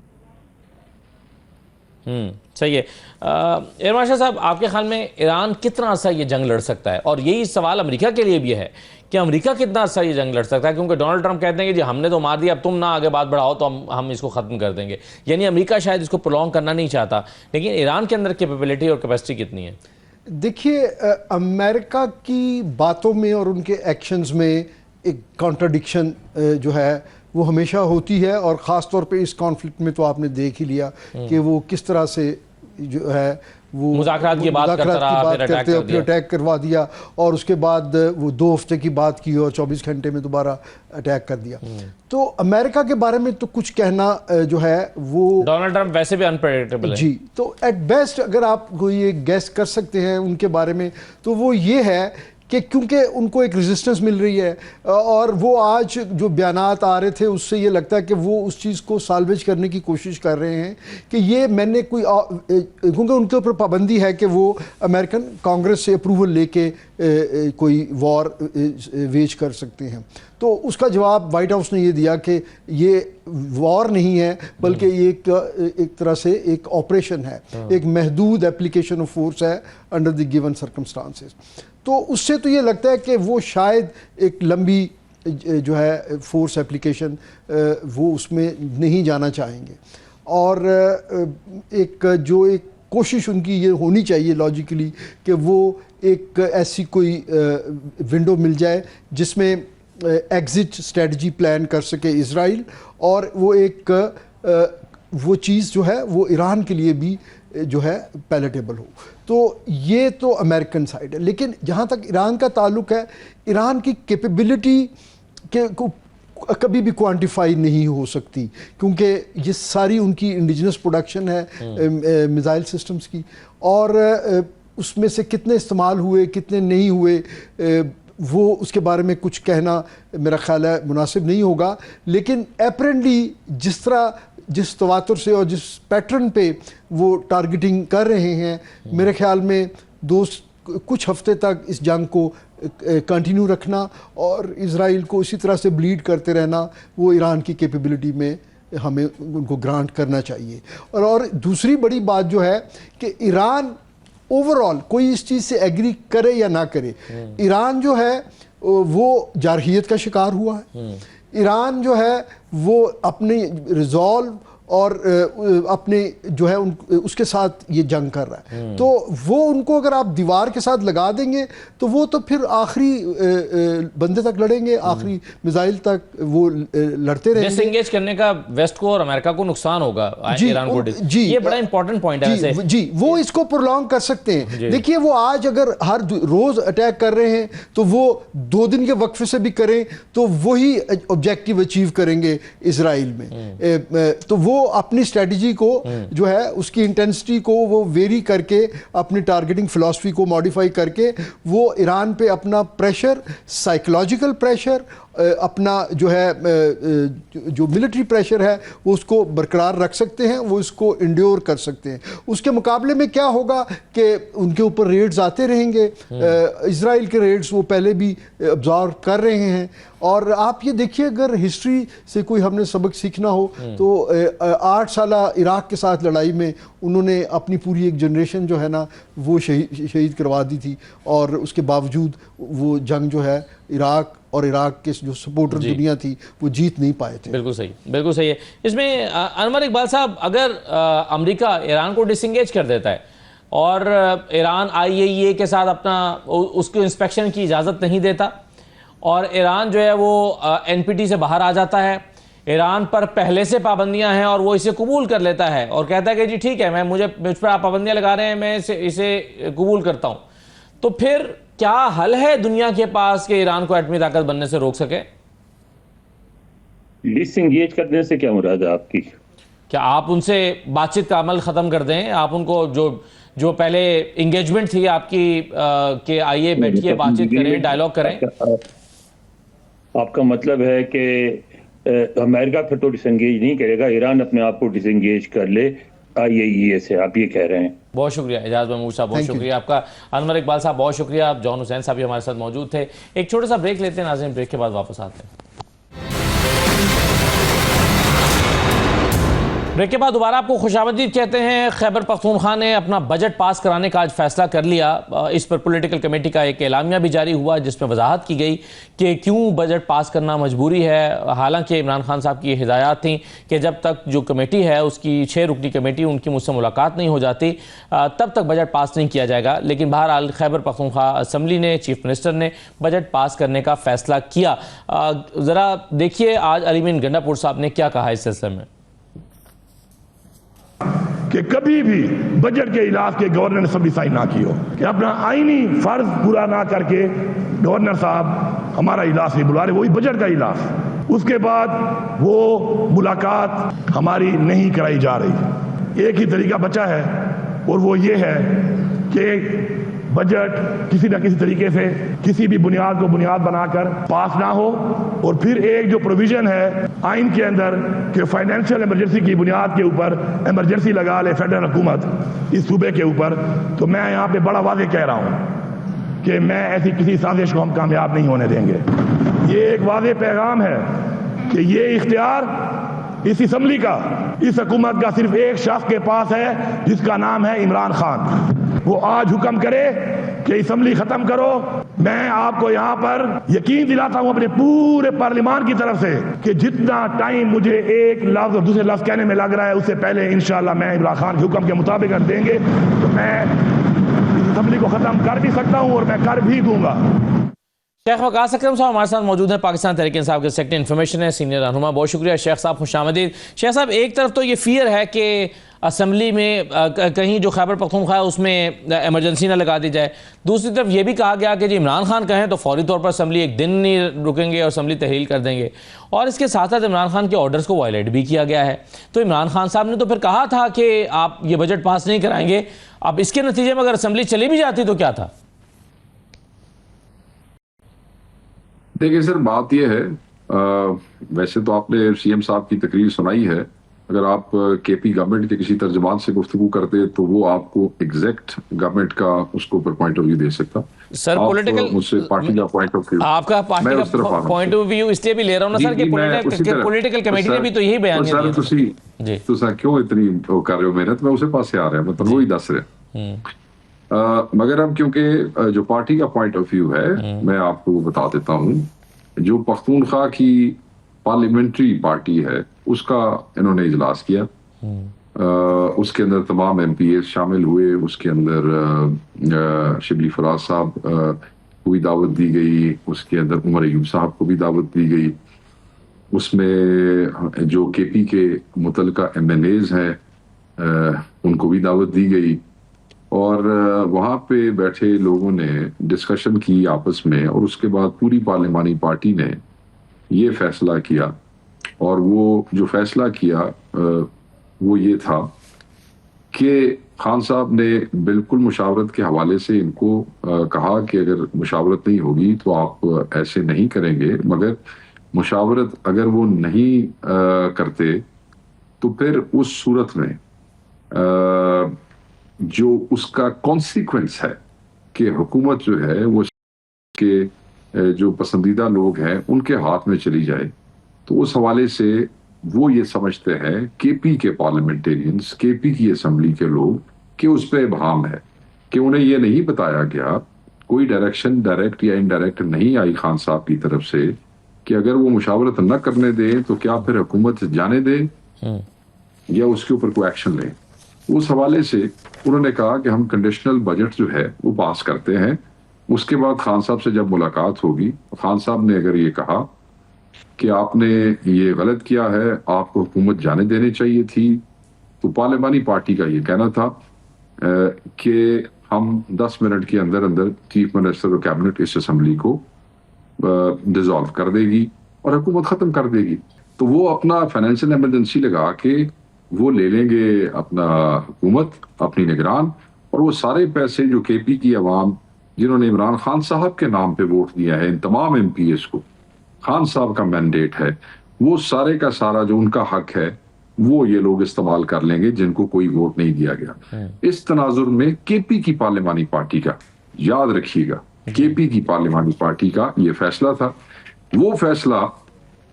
सही है। एयर मार्शल साहब, आपके ख्याल में ईरान कितना अर्सा ये जंग लड़ सकता है? और यही सवाल अमेरिका के लिए भी है कि अमेरिका कितना अर्सा ये जंग लड़ सकता है, क्योंकि डोनाल्ड ट्रंप कहते हैं कि जी हमने तो मार दिया, अब तुम ना आगे बात बढ़ाओ तो हम इसको ख़त्म कर देंगे। यानी अमेरिका शायद इसको प्रोलॉन्ग करना नहीं चाहता, लेकिन ईरान के अंदर कैपेबिलिटी और कैपेसिटी कितनी है? देखिए, अमेरिका की बातों में और उनके एक्शंस में एक कॉन्ट्रडिक्शन जो है वो हमेशा होती है, और ख़ास तौर पे इस कॉन्फ्लिक्ट में तो आपने देख ही लिया कि वो किस तरह से जो है वो मुज़ाकरात की बात करते हुए फिर अटैक करवा दिया, और उसके बाद वो 2 हफ्ते की बात की और 24 घंटे में दोबारा अटैक कर दिया। तो अमेरिका के बारे में तो कुछ कहना जो है वो, डोनाल्ड ट्रंप वैसे भी अनप्रेडिक्टेबल है जी। तो एट बेस्ट अगर आप कोई ये गेस कर सकते हैं उनके बारे में तो वो ये है कि क्योंकि उनको एक रेजिस्टेंस मिल रही है, और वो आज जो बयानात आ रहे थे उससे ये लगता है कि वो उस चीज़ को साल्वेज करने की कोशिश कर रहे हैं कि ये मैंने कोई, क्योंकि उनके ऊपर पाबंदी है कि वो अमेरिकन कांग्रेस से अप्रूवल लेके कोई वॉर वेज कर सकते हैं। तो उसका जवाब वाइट हाउस ने ये दिया कि ये वॉर नहीं है, बल्कि ये एक तरह से एक ऑपरेशन है, एक महदूद एप्लीकेशन ऑफ फोर्स है अंडर द गिवन सर्कमस्टांसेस। तो उससे तो ये लगता है कि वो शायद एक लंबी जो है फोर्स एप्लीकेशन वो उसमें नहीं जाना चाहेंगे। और एक कोशिश उनकी ये होनी चाहिए लॉजिकली कि वो एक ऐसी कोई विंडो मिल जाए जिसमें एग्ज़िट स्ट्रेटजी प्लान कर सके इज़राइल, और वो एक वो चीज़ जो है वो ईरान के लिए भी जो है पैलेटेबल हो। तो ये तो अमेरिकन साइड है। लेकिन जहाँ तक ईरान का ताल्लुक़ है, ईरान की कैपेबिलिटी के को कभी भी क्वांटिफाई नहीं हो सकती, क्योंकि ये सारी उनकी इंडिजिनस प्रोडक्शन है मिसाइल सिस्टम्स की, और उसमें से कितने इस्तेमाल हुए कितने नहीं हुए वो उसके बारे में कुछ कहना मेरा ख्याल है मुनासिब नहीं होगा। लेकिन एपरेंटली जिस तवातुर से और जिस पैटर्न पे वो टारगेटिंग कर रहे हैं, मेरे ख्याल में कुछ हफ्ते तक इस जंग को कंटिन्यू रखना और इज़राइल को इसी तरह से ब्लीड करते रहना, वो ईरान की कैपेबिलिटी में हमें उनको ग्रांट करना चाहिए। और दूसरी बड़ी बात जो है कि ईरान ओवरऑल कोई इस चीज़ से एग्री करे या ना करे, ईरान जो है वो जारहियत का शिकार हुआ है। ईरान जो है वो अपने रिजॉल्व और अपने जो है उसके साथ ये जंग कर रहा है। तो वो उनको अगर आप दीवार के साथ लगा देंगे तो वो तो फिर आखिरी बंदे तक लड़ेंगे, आखिरी मिसाइल तक वो लड़ते रहेंगे। डिसएंगेज करने का वेस्ट को और अमेरिका को नुकसान होगा ईरान को। जी, ये बड़ा इंपॉर्टेंट पॉइंट है। जी, वो इसको प्रोलॉन्ग कर सकते हैं। देखिए, वो आज अगर हर रोज अटैक कर रहे हैं तो वो 2 दिन के वक्फे से भी करें तो वही ऑब्जेक्टिव अचीव करेंगे इजराइल में। तो वो अपनी स्ट्रेटजी को जो है उसकी इंटेंसिटी को वो वेरी करके अपनी टारगेटिंग फिलॉसफी को मॉडिफाई करके वो ईरान पे अपना प्रेशर, साइकोलॉजिकल प्रेशर, अपना जो है जो मिलिट्री प्रेशर है वो उसको बरकरार रख सकते हैं, वो इसको इंड्योर कर सकते हैं। उसके मुकाबले में क्या होगा कि उनके ऊपर रेड्स आते रहेंगे। इजराइल के रेड्स वो पहले भी ऑब्जर्व कर रहे हैं। और आप ये देखिए, अगर हिस्ट्री से कोई हमने सबक सीखना हो तो 8 साल इराक के साथ लड़ाई में उन्होंने अपनी पूरी एक जनरेशन जो है ना वो शहीद करवा दी थी, और उसके बावजूद वो जंग जो है इराक और इराक के जो सपोर्टर दुनिया थी वो जीत नहीं पाए थे। बिल्कुल सही, बिल्कुल सही है। इसमें अनवर इकबाल साहब, अगर अमेरिका ईरान को डिसएंगेज कर देता है और ईरान IAEA के साथ अपना उसको इंस्पेक्शन की इजाज़त नहीं देता और ईरान जो है वो NPT से बाहर आ जाता है, ईरान पर पहले से पाबंदियां हैं और वो इसे कबूल कर लेता है और कहता है कि जी ठीक है, मुझ पर आप पाबंदियां लगा रहे हैं, मैं इसे कबूल करता हूं, तो फिर क्या हल है दुनिया के पास कि ईरान को एटमी ताकत बनने से रोक सके? डिसएंगेज करने से क्या मुराद है आपकी? क्या आप उनसे बातचीत का अमल खत्म कर दें? आप उनको जो पहले एंगेजमेंट थी आपकी कि आइए बैठिए बातचीत करें, डायलॉग करें। आपका मतलब है कि अमेरिका फिर तो डिसएंगेज नहीं करेगा, ईरान अपने आप को डिसएंगेज कर ले IAEA से, आप ये कह रहे हैं? बहुत शुक्रिया एजाज महमूद साहब, बहुत शुक्रिया आपका। अनवर इकबाल साहब बहुत शुक्रिया। आप जॉन हुसैन साहब भी हमारे साथ मौजूद थे। एक छोटा सा ब्रेक लेते हैं नाज़रीन, ब्रेक के बाद वापस आते हैं। ब्रेक के बाद दोबारा आपको खुशामदीद कहते हैं। खैबर पख्तूनख्वा ने अपना बजट पास कराने का आज फैसला कर लिया। इस पर पॉलिटिकल कमेटी का एक एलामिया भी जारी हुआ जिसमें वजाहत की गई कि क्यों बजट पास करना मजबूरी है। हालांकि इमरान खान साहब की ये हिदायत थी कि जब तक जो कमेटी है उसकी 6 रुकनी कमेटी उनकी मुझसे मुलाकात नहीं हो जाती तब तक बजट पास नहीं किया जाएगा। लेकिन बहरहाल खैबर पख्तूनख्वा असम्बली ने, चीफ मिनिस्टर ने बजट पास करने का फैसला किया। ज़रा देखिए आज अलीमीन गंडापुर साहब ने क्या कहा इस सिलसिले में। कि कभी भी बजट के इलाज के गवर्नर ने असेंबली साइन ना की हो, कि अपना आईनी फर्ज पूरा ना करके गवर्नर साहब हमारा इलाज नहीं बुला रहे, वही बजट का इलाज। उसके बाद वो मुलाकात हमारी नहीं कराई जा रही। एक ही तरीका बचा है और वो ये है कि बजट किसी न किसी तरीके से किसी भी बुनियाद को बुनियाद बनाकर पास ना हो। और फिर एक जो प्रोविजन है आइन के अंदर कि फाइनेंशियल इमरजेंसी की बुनियाद के ऊपर इमरजेंसी लगा ले फेडरल हुकूमत इस सूबे के ऊपर, तो मैं यहाँ पे बड़ा वाज़ेह कह रहा हूँ कि मैं ऐसी किसी साजिश को हम कामयाब नहीं होने देंगे। ये एक वाज़ेह पैगाम है कि ये इख्तियार इस असम्बली का, इस हुकूमत का सिर्फ एक शख्स के पास है जिसका नाम है इमरान खान। वो आज हुक्म करे कि असम्बली खत्म करो। मैं आपको यहाँ पर यकीन दिलाता हूँ अपने पूरे पार्लियामान की तरफ से कि जितना टाइम मुझे एक लफ्ज और दूसरे लफ्ज कहने में लग रहा है, उससे पहले इंशाअल्लाह मैं इमरान खान के हुक्म के मुताबिक देंगे तो मैं असम्बली को खत्म कर भी सकता हूँ और मैं कर भी दूंगा। शेख वकास अकरम साहब हमारे साथ मौजूद हैं, पाकिस्तान तहरीक इंसाफ के सेक्रेटरी इन्फॉर्मेशन है, सीनियर रहनुमा। बहुत शुक्रिया शेख साहब, खुशामदीद। शेख साहब, एक तरफ तो ये फियर है कि असम्बली में कहीं जो खैबर पख्तूनख्वा है उसमें इमरजेंसी ना लगा दी जाए, दूसरी तरफ ये भी कहा गया कि जी इमरान खान कहें तो फौरी तौर पर असम्बली एक दिन नहीं रुकेंगे और असम्बली तहलील कर देंगे, और इसके साथ साथ इमरान खान के ऑर्डर्स को वायलेट भी किया गया है। तो इमरान खान साहब ने तो फिर कहा था कि आप ये बजट पास नहीं कराएंगे, अब इसके नतीजे में अगर असम्बली चली भी जाती तो क्या था? देखिए सर, बात यह है, वैसे तो आपने सीएम साहब की तकरीर सुनाई है। अगर आप केपी गवर्नमेंट के किसी तर्जुमान से गुफ्तगू करते तो वो आपको एग्जैक्ट गवर्नमेंट का उसको ऊपर पॉइंट ऑफ व्यू दे सकता। सर पॉलिटिकल मुझसे पार्टी का पॉइंट ऑफ व्यू, आपका पार्टी का पॉइंट ऑफ व्यू इसलिए भी ले रहा हूं ना सर कि पॉलिटिकल कमेटी ने भी तो यही बयान दिया जी। तो सर क्यों इतनी कर रहे हो मेहनत? मैं उसे पास से आ रहा है, मतलब वही दस रहे। मगर अब क्योंकि जो पार्टी का पॉइंट ऑफ व्यू है मैं आपको बता देता हूँ। जो पख्तूनख्वा की पार्लियामेंट्री पार्टी है उसका इन्होंने इजलास किया, उसके अंदर तमाम एमपीए शामिल हुए, उसके अंदर शिबली फराज साहब को भी दावत दी गई, उसके अंदर उमर अयूब साहब को भी दावत दी गई, उसमें जो केपी के मुतलका MNAs हैं उनको भी दावत दी गई, और वहाँ पे बैठे लोगों ने डिस्कशन की आपस में, और उसके बाद पूरी पार्लियामानी पार्टी ने ये फैसला किया। और वो जो फैसला किया वो ये था कि खान साहब ने बिल्कुल मुशावरत के हवाले से इनको कहा कि अगर मुशावरत नहीं होगी तो आप ऐसे नहीं करेंगे, मगर मुशावरत अगर वो नहीं करते तो फिर उस सूरत में जो उसका कॉन्सिक्वेंस है कि हुकूमत जो है वो के जो पसंदीदा लोग हैं उनके हाथ में चली जाए। तो उस हवाले से वो ये समझते हैं केपी के पार्लियामेंटेरियंस, केपी की असम्बली के लोग, कि उस पर इबहम है कि उन्हें ये नहीं बताया गया, कोई डायरेक्शन डायरेक्ट या इनडायरेक्ट नहीं आई खान साहब की तरफ से कि अगर वो मुशावरत न करने दें तो क्या फिर हुकूमत जाने दे या उसके ऊपर कोई एक्शन लें। उस हवाले से उन्होंने कहा कि हम कंडीशनल बजट जो है वो पास करते हैं। उसके बाद खान साहब से जब मुलाकात होगी, खान साहब ने अगर ये कहा कि आपने ये गलत किया है, आपको हुकूमत जाने देनी चाहिए थी, तो पार्लियामानी पार्टी का ये कहना था कि हम 10 मिनट के अंदर अंदर चीफ मिनिस्टर और कैबिनेट इस असम्बली को डिसॉल्व कर देगी और हुकूमत खत्म कर देगी। तो वो अपना फाइनेंशियल इमरजेंसी लगा के वो ले लेंगे अपना हुकूमत अपनी निगरान, और वो सारे पैसे जो केपी की अवाम जिन्होंने इमरान खान साहब के नाम पे वोट दिया है, इन तमाम MPs को खान साहब का मैंडेट है, वो सारे का सारा जो उनका हक है वो ये लोग इस्तेमाल कर लेंगे जिनको कोई वोट नहीं दिया गया। इस तनाजुर में केपी की पार्लियामानी पार्टी का, याद रखिएगा, केपी की पार्लियामानी पार्टी का ये फैसला था। वो फैसला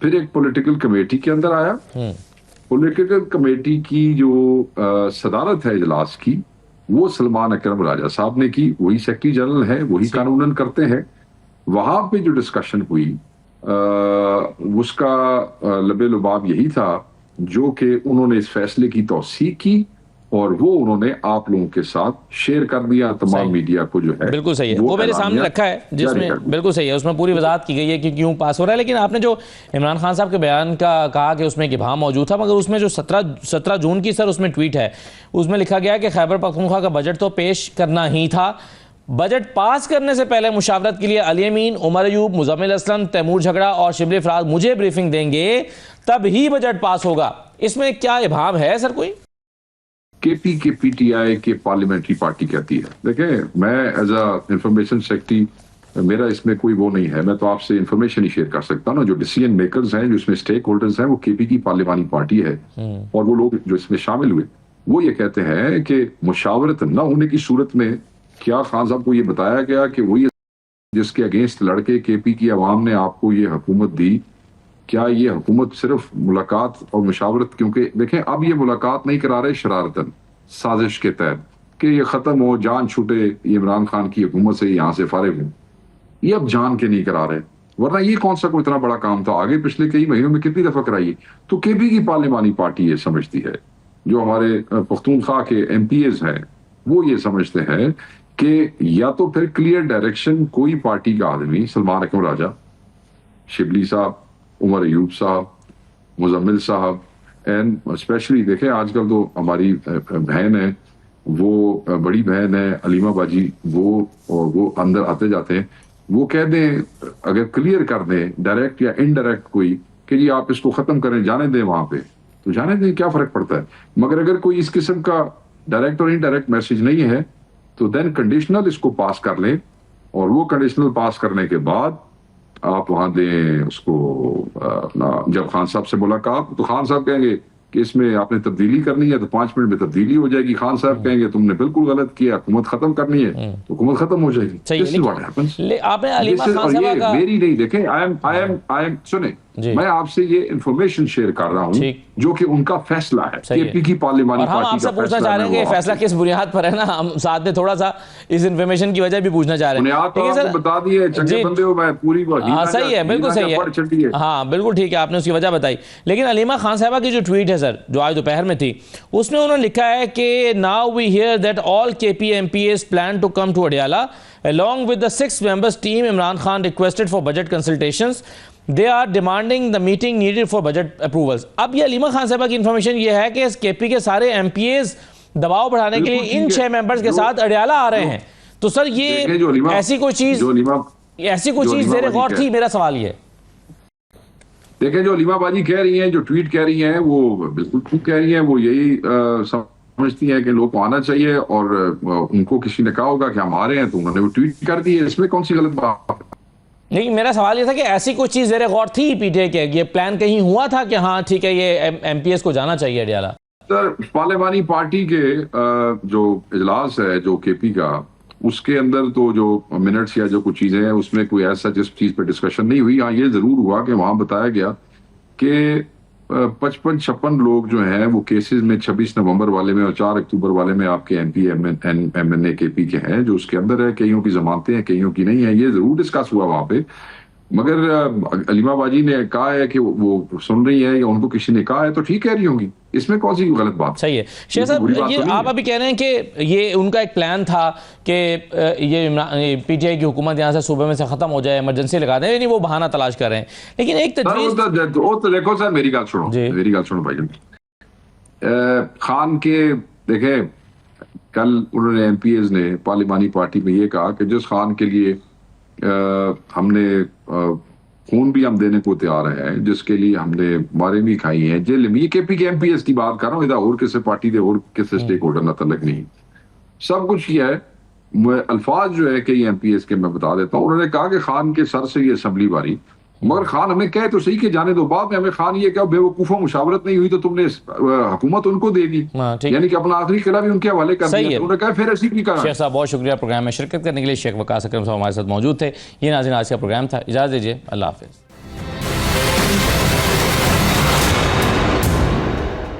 फिर एक पॉलिटिकल कमेटी के अंदर आया। पॉलिटिकल कमेटी की जो सदारत है इजलास की वो सलमान अकरम राजा साहब ने की, वही सेक्रेटरी जनरल है, वही कानूनन करते हैं। वहां पे जो डिस्कशन हुई उसका लबे लुबाब यही था जो कि उन्होंने इस फैसले की तौसीक की और वो उन्होंने आप लोगों के साथ शेयर कर दिया, तमाम मीडिया को जो है। बिल्कुल सही है, वो मेरे सामने रखा है जिसमें बिल्कुल सही है, उसमें पूरी वजाहत की गई है कि क्यों पास हो रहा है। लेकिन आपने जो इमरान खान साहब के बयान का कहा कि उसमें इबहम मौजूद था, मगर उसमें जो 17 जून की सर उसमें ट्वीट है, उसमें लिखा गया कि खैबर पख्तूनख्वा का बजट तो पेश करना ही था, बजट पास करने से पहले मुशावरत के लिए अली अमीन, उमर अयूब, मुजम्मिल असलम, तैमूर झगड़ा और शिबली फराज मुझे ब्रीफिंग देंगे, तब ही बजट पास होगा। इसमें क्या इबहम है सर कोई? केपी के PTI के पार्लियामेंट्री पार्टी कहती है। देखें, मैं एज अ इंफॉर्मेशन सेक्रेटरी मेरा इसमें कोई वो नहीं है, मैं तो आपसे इंफॉर्मेशन ही शेयर कर सकता हूँ ना। जो डिसीजन मेकर्स हैं, जो इसमें स्टेक होल्डर्स हैं, वो केपी की पार्लियामानी पार्टी है, और वो लोग जो इसमें शामिल हुए वो ये कहते हैं कि मुशावरत न होने की सूरत में क्या खान साहब को ये बताया गया कि वो ये जिसके अगेंस्ट लड़के केपी की आवाम ने आपको ये हुकूमत दी, क्या ये हुकूमत सिर्फ मुलाकात और मुशावरत, क्योंकि देखें अब ये मुलाकात नहीं करा रहे शरारतन साजिश के तहत कि ये ख़त्म हो, जान छूटे, ये इमरान खान की हुकूमत से यहाँ से फारिग हो, ये अब जान के नहीं करा रहे। वरना ये कौन सा कोई इतना बड़ा काम था, आगे पिछले कई महीनों में कितनी दफा कराई। तो केपी की पार्लिमानी पार्टी ये समझती है, जो हमारे पख्तूनख्वा के एमपीएस हैं वो ये समझते हैं कि या तो फिर क्लियर डायरेक्शन कोई पार्टी का आदमी, सलमान अकबर राजा, शिबली साहब, उमर अयूब साहब, मुजम्मिल साहब, एंड स्पेशली देखें आजकल तो हमारी बहन है, वो बड़ी बहन है अलीमा बाजी, वो अंदर आते जाते हैं, वो कह दें, अगर क्लियर कर दें डायरेक्ट या इनडायरेक्ट कोई कि जी आप इसको खत्म करें, जाने दें वहां पे, तो जाने दें, क्या फर्क पड़ता है। मगर अगर कोई इस किस्म का डायरेक्ट और इनडायरेक्ट मैसेज नहीं है तो देन कंडीशनल इसको पास कर लें, और वो कंडीशनल पास करने के बाद आप वहां दें उसको अपना। जब खान साहब से मुलाकात, तो खान साहब कहेंगे कि इसमें आपने तब्दीली करनी है तो 5 मिनट में तब्दीली हो जाएगी। खान साहब कहेंगे तुमने बिल्कुल गलत किया, हुकूमत खत्म करनी है तो हुकूमत खत्म हो जाएगी। आपने अलीमा खान साहब का मेरी नहीं, देखें आई एम सुने, मैं आपसे ये इंफॉर्मेशन शेयर कर रहा हूँ जो कि उनका फैसला है, केपी की पार्लिमानी पार्टी। हम आपसे पूछना चाह रहे हैं कि फैसला किस बुनियाद पर है ना, हम साथ में थोड़ा सा इस इंफॉर्मेशन की वजह भी पूछना चाह रहे हैं। ठीक है सर, बता दिए चंगे बंदे हो, मैं पूरी सही है, बिल्कुल सही है, हाँ बिल्कुल ठीक है, आपने उसकी वजह बताई। लेकिन अलीमा खान साहबा की जो ट्वीट है सर, जो आज दोपहर में थी, उसमें उन्होंने लिखा है कि now we hear that all KP MPs plan to come to Adiala along with the 6 members team Imran Khan requested for budget consultations. They are demanding the meeting needed for budget approvals. अब ये अलीमा खान साहबा की information ये है कि KP के सारे MPS दबाव बढ़ाने के लिए इन 6 मेंबर्स के साथ अडियाला आ रहे हैं। तो सर ये ऐसी कोई चीज ज़ेरे गौर थी, मेरा सवाल ये। देखें जो अलीमा बाजी कह रही हैं, जो ट्वीट कह रही हैं, वो बिल्कुल ठीक कह रही हैं। वो यही समझती है कि लोग को आना चाहिए, और उनको किसी ने कहा होगा कि हम आ रहे हैं तो उन्होंने वो ट्वीट कर दी है, इसमें कौन सी गलत बात है। नहीं, मेरा सवाल ये था कि ऐसी कोई चीज ज़ेरे गौर थी पीटीआई के, ये प्लान कहीं हुआ था कि हाँ ठीक है ये एमपीएस को जाना चाहिए अडियाला। सर पार्लिमानी पार्टी के जो इजलास है जो केपी का, उसके अंदर तो जो मिनट्स या जो कुछ चीजें हैं उसमें कोई ऐसा जिस चीज पर डिस्कशन नहीं हुई। हाँ ये जरूर हुआ कि वहां बताया गया कि 55-56 लोग जो हैं वो केसेस में 26 नवंबर वाले में और 4 अक्टूबर वाले में आपके एमपी एमएनए केपी के हैं, जो उसके अंदर है। कईयों की जमानतें हैं, कईयों की नहीं है, ये जरूर डिस्कस हुआ वहां पे। मगर अलीमा बाजी ने कहा है कि वो सुन रही है या उनको किसी ने कहा है तो ठीक कह रही होंगी, इसमें कौन सी गलत बात। सही है शेख साहब, ये आप अभी कह रहे हैं कि ये उनका एक प्लान था कि ये पीटीआई की हुकूमत यहाँ से सूबे में से खत्म हो जाए, इमरजेंसी लगा दें, यानी वो बहाना तलाश कर रहे हैं। लेकिन एक तो देखो सर, मेरी बात सुनो भाई। खान के देखे, कल उन्होंने एमपीएस ने पार्लिमानी पार्टी में ये कहा कि जिस खान के लिए हमने खून भी हम देने को तैयार हैं, जिसके लिए हमने मारे भी खाई हैं, जेल में, ये केपी के एमपीएस की बात कर रहा हूँ, इधर और किसी पार्टी दे और किसी स्टेक होल्डर ना तलक नहीं, सब कुछ किया है। अल्फाज जो है कि एमपीएस के मैं बता देता हूँ, उन्होंने कहा कि खान के सर से ये असेंबली बारी, मगर खान हमें कहे तो सही कि जाने दो, बाद में हमें खान ये क्या बेवकूफों मुशावरत नहीं हुई तो तुमने हुकूमत उनको दे दी, यानी कि अपना आखिरी किला भी उनके हवाले कर दिया। उन्होंने कहा फिर ऐसी भी कहा। शेख साहब बहुत शुक्रिया प्रोग्राम में शिरकत करने के लिए। शेख वकास अकरम साहब हमारे साथ मौजूद थे। ये नाज़रीन आज का प्रोग्राम था, इजाज़त दीजिए, अल्लाह हाफ़िज़।